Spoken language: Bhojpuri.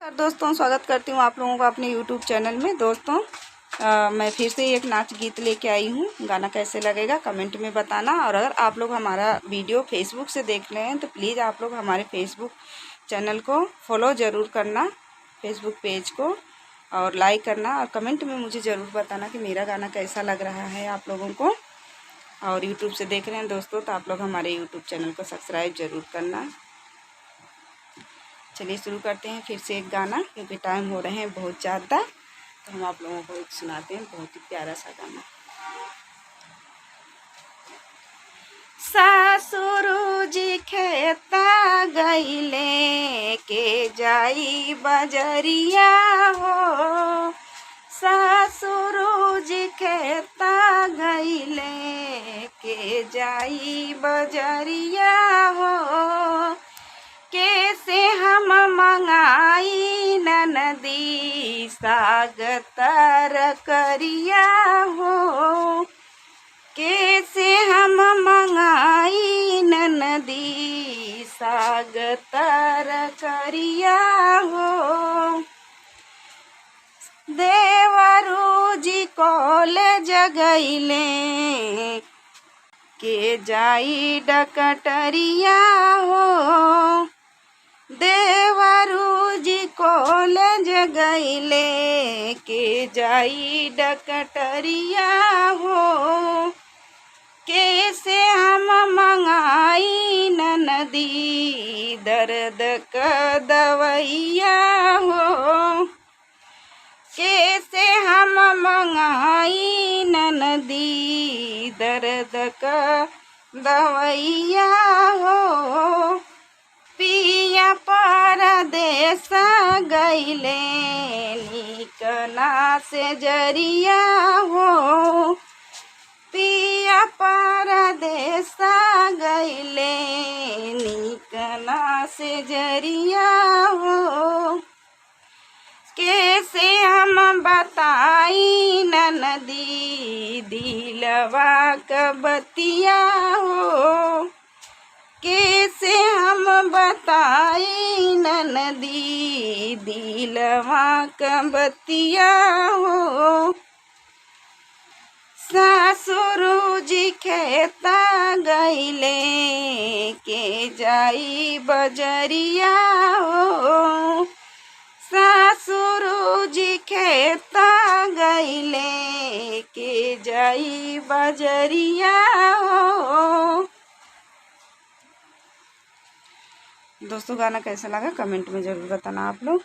दोस्तों, स्वागत करती हूँ आप लोगों का अपने YouTube चैनल में। दोस्तों, मैं फिर से एक नाच गीत लेके आई हूँ। गाना कैसे लगेगा कमेंट में बताना। और अगर आप लोग हमारा वीडियो फेसबुक से देख रहे हैं तो प्लीज़ आप लोग हमारे फेसबुक चैनल को फॉलो ज़रूर करना, फेसबुक पेज को, और लाइक करना। और कमेंट में मुझे ज़रूर बताना कि मेरा गाना कैसा लग रहा है आप लोगों को। और यूट्यूब से देख रहे हैं दोस्तों तो आप लोग हमारे यूट्यूब चैनल को सब्सक्राइब ज़रूर करना। चलिए शुरू करते हैं फिर से एक गाना, क्योंकि टाइम हो रहे हैं बहुत ज़्यादा, तो हम आप लोगों को एक सुनाते हैं बहुत ही प्यारा सा गाना। सासुरु जी खेता गईले के जाई बजरिया हो, सासुरु जी खेता गईले के जाई बजरिया हो, कैसे हम मंगाई ननदी साग तर करिया हो, कैसे हम मंगाई ननदी साग तर करिया हो। देवरू जी कॉलेज गईले के जाई डकटरिया हो, देवरू जी कॉलेज गईले के जाई डकटरिया हो, कैसे हम मंगाई ननदी दर्द का दवैया हो, कैसे हम मंगाई ननदी दर्द का दवैया हो। पिया परदेस गईले निकना से जरिया हो, पिया परदेस गईले निकना से जरिया हो, कैसे हम बताई ननदी दिलवा का बतिया हो, कैसे हम बताई ननदी दिलवा का बतिया हो। सासुरु जी खेता गईले के जाई बजरिया हो, सासुरु जी खेता गईले के जाई बजरिया हो। दोस्तों, गाना कैसा लगा कमेंट में ज़रूर बताना आप लोग।